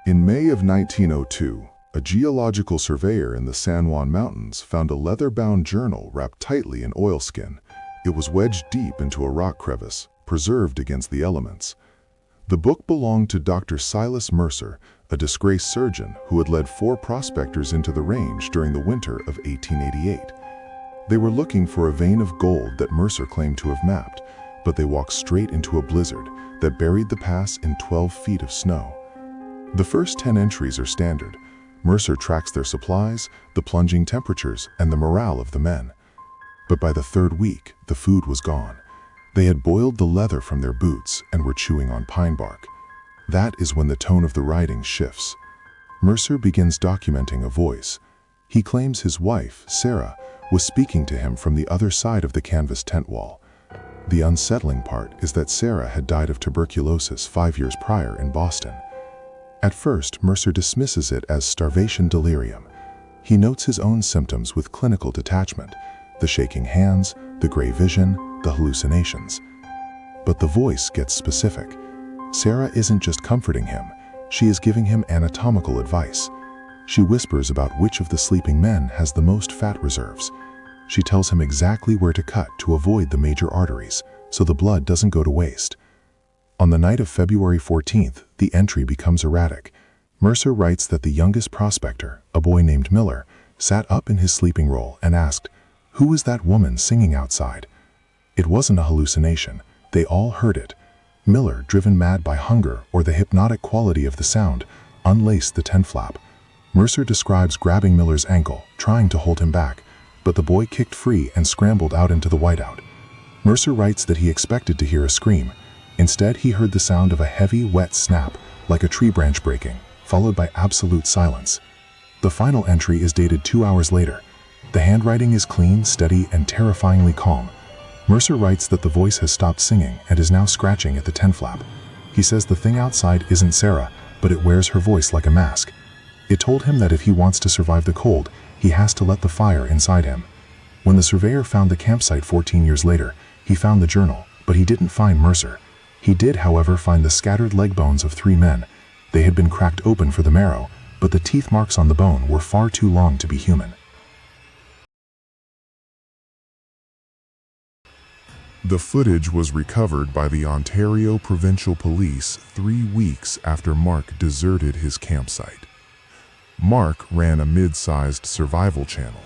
In May of 1902, a geological surveyor in the San Juan Mountains found a leather-bound journal wrapped tightly in oilskin. It was wedged deep into a rock crevice, preserved against the elements. The book belonged to Dr. Silas Mercer, a disgraced surgeon who had led 4 prospectors into the range during the winter of 1888. They were looking for a vein of gold that Mercer claimed to have mapped, but they walked straight into a blizzard that buried the pass in 12 feet of snow. The first 10 entries are standard. Mercer tracks their supplies, the plunging temperatures, and the morale of the men. But by the 3rd week, the food was gone. They had boiled the leather from their boots and were chewing on pine bark. That is when the tone of the writing shifts. Mercer begins documenting a voice. He claims his wife, Sarah, was speaking to him from the other side of the canvas tent wall. The unsettling part is that Sarah had died of tuberculosis 5 years prior in Boston. At first, Mercer dismisses it as starvation delirium. He notes his own symptoms with clinical detachment: the shaking hands, the gray vision, the hallucinations. But the voice gets specific. Sarah isn't just comforting him, she is giving him anatomical advice. She whispers about which of the sleeping men has the most fat reserves. She tells him exactly where to cut to avoid the major arteries, so the blood doesn't go to waste. On the night of February 14th, the entry becomes erratic. Mercer writes that the youngest prospector, a boy named Miller, sat up in his sleeping roll and asked, "Who is that woman singing outside?" It wasn't a hallucination. They all heard it. Miller, driven mad by hunger or the hypnotic quality of the sound, unlaced the tent flap. Mercer describes grabbing Miller's ankle, trying to hold him back, but the boy kicked free and scrambled out into the whiteout. Mercer writes that he expected to hear a scream. Instead, he heard the sound of a heavy, wet snap, like a tree branch breaking, followed by absolute silence. The final entry is dated 2 hours later. The handwriting is clean, steady, and terrifyingly calm. Mercer writes that the voice has stopped singing and is now scratching at the tent flap. He says the thing outside isn't Sarah, but it wears her voice like a mask. It told him that if he wants to survive the cold, he has to let the fire inside him. When the surveyor found the campsite 14 years later, he found the journal, but he didn't find Mercer. He did, however, find the scattered leg bones of 3 men. They had been cracked open for the marrow, but the teeth marks on the bone were far too long to be human. The footage was recovered by the Ontario Provincial Police 3 weeks after Mark deserted his campsite. Mark ran a mid-sized survival channel,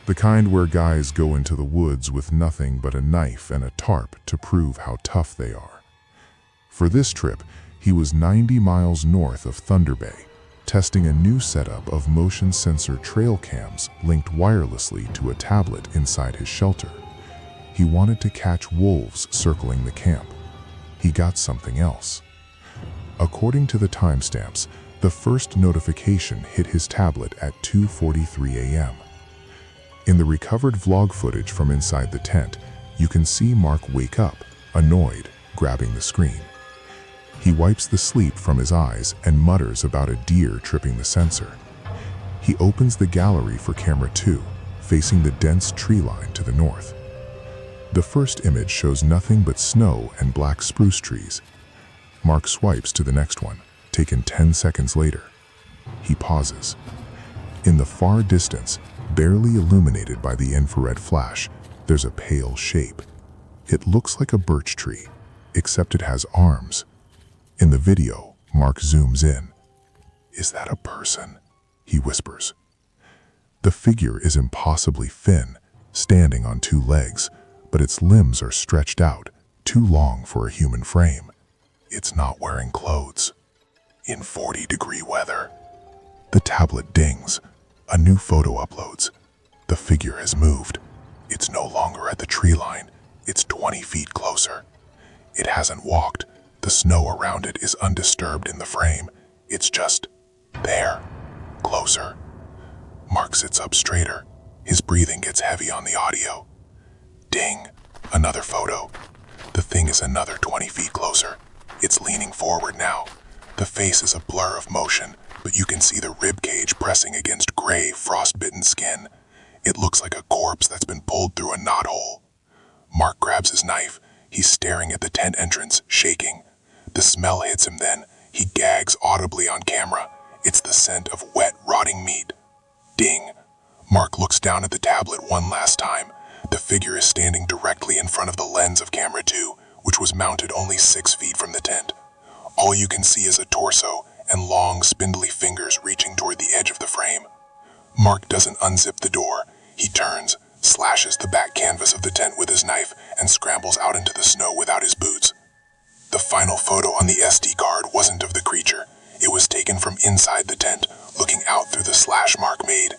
the kind where guys go into the woods with nothing but a knife and a tarp to prove how tough they are. For this trip, he was 90 miles north of Thunder Bay, testing a new setup of motion sensor trail cams linked wirelessly to a tablet inside his shelter. He wanted to catch wolves circling the camp. He got something else. According to the timestamps, the first notification hit his tablet at 2:43 a.m. In the recovered vlog footage from inside the tent, you can see Mark wake up, annoyed, grabbing the screen. He wipes the sleep from his eyes and mutters about a deer tripping the sensor. He opens the gallery for camera 2, facing the dense tree line to the north. The first image shows nothing but snow and black spruce trees. Mark swipes to the next one, taken 10 seconds later. He pauses. In the far distance, barely illuminated by the infrared flash, there's a pale shape. It looks like a birch tree, except it has arms. In the video, Mark zooms in. "Is that a person?" he whispers. The figure is impossibly thin, standing on 2 legs, but its limbs are stretched out, too long for a human frame. It's not wearing clothes. In 40-degree weather. The tablet dings. A new photo uploads. The figure has moved. It's no longer at the tree line. It's 20 feet closer. It hasn't walked. The snow around it is undisturbed in the frame. It's just there, closer. Mark sits up straighter. His breathing gets heavy on the audio. Ding, another photo. The thing is another 20 feet closer. It's leaning forward now. The face is a blur of motion, but you can see the rib cage pressing against gray, frost-bitten skin. It looks like a corpse that's been pulled through a knothole. Mark grabs his knife. He's staring at the tent entrance, shaking. The smell hits him then. He gags audibly on camera. It's the scent of wet, rotting meat. Ding. Mark looks down at the tablet one last time. The figure is standing directly in front of the lens of camera 2, which was mounted only 6 feet from the tent. All you can see is a torso and long, spindly fingers reaching toward the edge of the frame. Mark doesn't unzip the door. He turns, slashes the back canvas of the tent with his knife, and scrambles out into the snow without his boots. The final photo on the SD card wasn't of the creature. It was taken from inside the tent, looking out through the slash Mark made.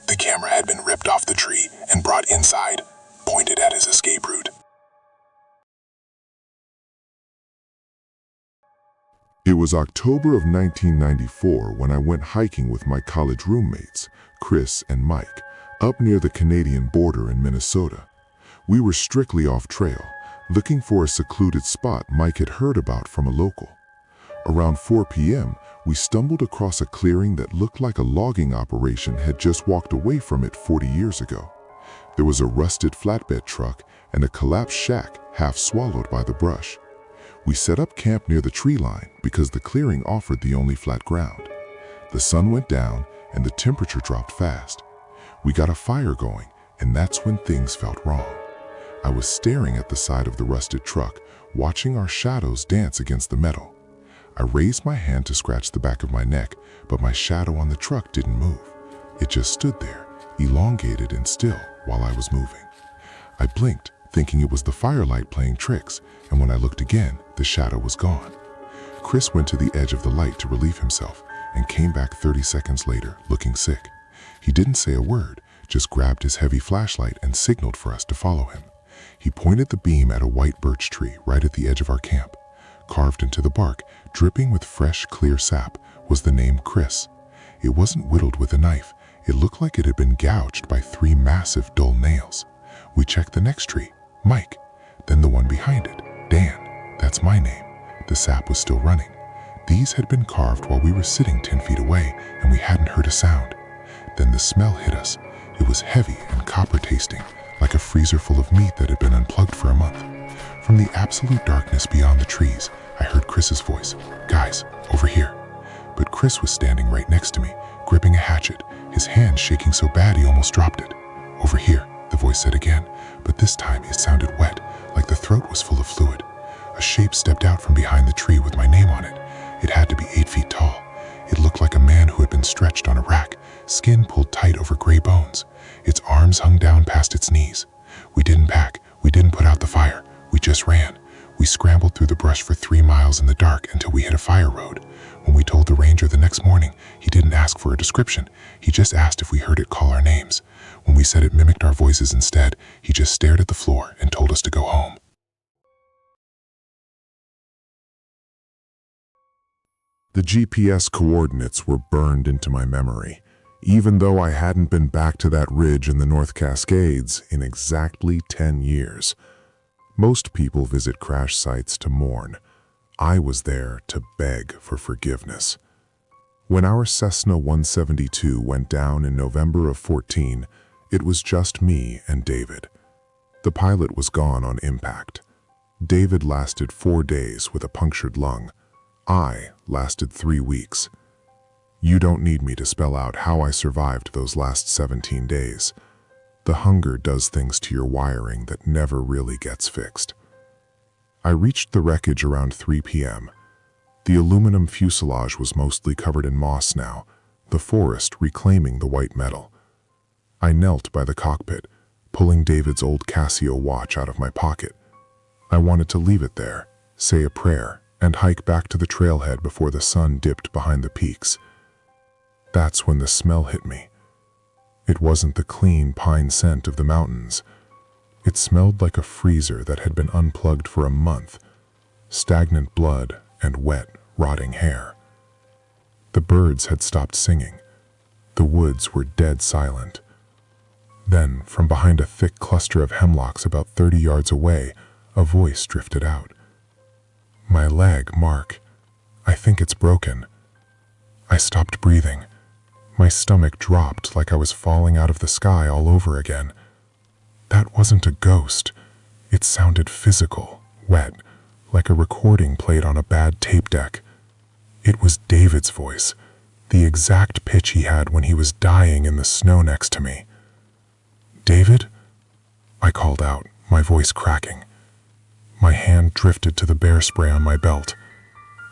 The camera had been ripped off the tree and brought inside, pointed at his escape route. It was October of 1994 when I went hiking with my college roommates, Chris and Mike, up near the Canadian border in Minnesota. We were strictly off trail, looking for a secluded spot Mike had heard about from a local. Around 4 p.m., we stumbled across a clearing that looked like a logging operation had just walked away from it 40 years ago. There was a rusted flatbed truck and a collapsed shack half swallowed by the brush. We set up camp near the tree line because the clearing offered the only flat ground. The sun went down and the temperature dropped fast. We got a fire going, and that's when things felt wrong. I was staring at the side of the rusted truck, watching our shadows dance against the metal. I raised my hand to scratch the back of my neck, but my shadow on the truck didn't move. It just stood there, elongated and still, while I was moving. I blinked, thinking it was the firelight playing tricks, and when I looked again, the shadow was gone. Chris went to the edge of the light to relieve himself and came back 30 seconds later, looking sick. He didn't say a word, just grabbed his heavy flashlight and signaled for us to follow him. He pointed the beam at a white birch tree right at the edge of our camp. Carved into the bark, dripping with fresh, clear sap, was the name Chris. It wasn't whittled with a knife. It looked like it had been gouged by 3 massive, dull nails. We checked the next tree, Mike, then the one behind it, Dan. That's my name. The sap was still running. These had been carved while we were sitting 10 feet away, and we hadn't heard a sound. Then the smell hit us. It was heavy and copper-tasting, like a freezer full of meat that had been unplugged for a month. From the absolute darkness beyond the trees, I heard Chris's voice, "Guys, over here." But Chris was standing right next to me, gripping a hatchet, his hand shaking so bad he almost dropped it. "Over here," the voice said again, but this time it sounded wet, like the throat was full of fluid. A shape stepped out from behind the tree with my name on it. It had to be 8 feet tall. It looked like a man who had been stretched on a rack, skin pulled tight over gray bones. Its arms hung down past its knees. We didn't pack. We didn't put out the fire. We just ran. We scrambled through the brush for 3 miles in the dark until we hit a fire road. When we told the ranger the next morning, he didn't ask for a description. He just asked if we heard it call our names. When we said it mimicked our voices instead, he just stared at the floor and told us to go home. The GPS coordinates were burned into my memory, even though I hadn't been back to that ridge in the North Cascades in exactly 10 years. Most people visit crash sites to mourn. I was there to beg for forgiveness. When our Cessna 172 went down in November of 14, it was just me and David. The pilot was gone on impact. David lasted 4 days with a punctured lung. I lasted 3 weeks. You don't need me to spell out how I survived those last 17 days. The hunger does things to your wiring that never really gets fixed. I reached the wreckage around 3 p.m. The aluminum fuselage was mostly covered in moss now, the forest reclaiming the white metal. I knelt by the cockpit, pulling David's old Casio watch out of my pocket. I wanted to leave it there, say a prayer, and hike back to the trailhead before the sun dipped behind the peaks. That's when the smell hit me. It wasn't the clean pine scent of the mountains. It smelled like a freezer that had been unplugged for a month, stagnant blood and wet, rotting hair. The birds had stopped singing. The woods were dead silent. Then, from behind a thick cluster of hemlocks about 30 yards away, a voice drifted out. "My leg, Mark. I think it's broken." I stopped breathing. My stomach dropped like I was falling out of the sky all over again. That wasn't a ghost. It sounded physical, wet, like a recording played on a bad tape deck. It was David's voice, the exact pitch he had when he was dying in the snow next to me. "David?" I called out, my voice cracking. My hand drifted to the bear spray on my belt.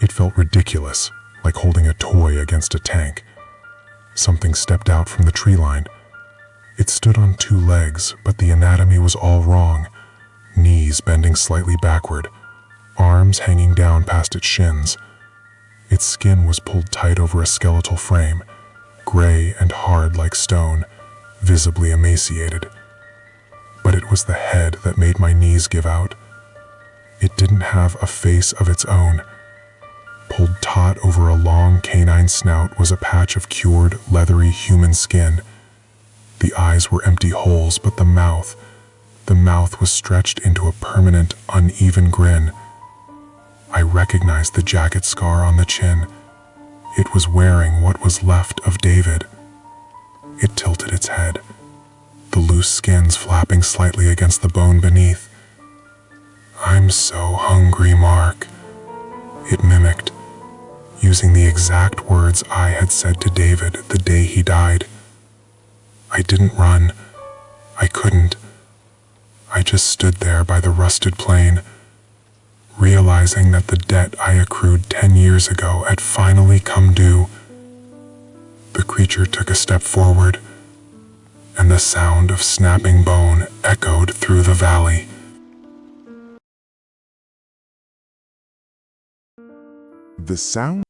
It felt ridiculous, like holding a toy against a tank. Something stepped out from the tree line. It stood on 2 legs, but the anatomy was all wrong. Knees bending slightly backward, arms hanging down past its shins. Its skin was pulled tight over a skeletal frame, gray and hard like stone, visibly emaciated. But it was the head that made my knees give out. It didn't have a face of its own. Pulled taut over a long canine snout was a patch of cured, leathery human skin. The eyes were empty holes, but the mouth was stretched into a permanent, uneven grin. I recognized the jagged scar on the chin. It was wearing what was left of David. It tilted its head, the loose skins flapping slightly against the bone beneath. "I'm so hungry, Mark," it mimicked, using the exact words I had said to David the day he died. I didn't run. I couldn't. I just stood there by the rusted plane, realizing that the debt I accrued 10 years ago had finally come due. The creature took a step forward, and the sound of snapping bone echoed through the valley. The sound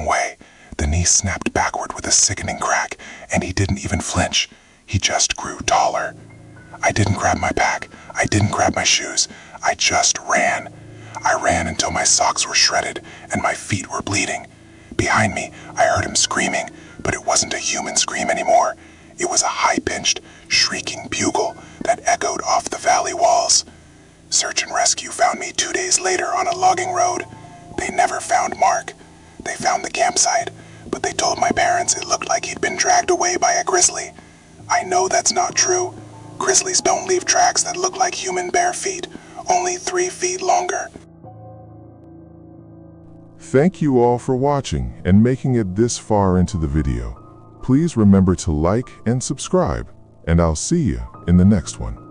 way. The knee snapped backward with a sickening crack, and he didn't even flinch. He just grew taller. I didn't grab my pack. I didn't grab my shoes. I just ran. I ran until my socks were shredded and my feet were bleeding. Behind me, I heard him screaming, but it wasn't a human scream anymore. It was a high-pitched, shrieking bugle that echoed off the valley walls. Search and rescue found me 2 days later on a logging road. They never found Mark. They found the campsite, but they told my parents it looked like he'd been dragged away by a grizzly. I know that's not true. Grizzlies don't leave tracks that look like human bare feet only 3 feet longer. Thank you all for watching and making it this far into the video. Please remember to like and subscribe, and I'll see you in the next one.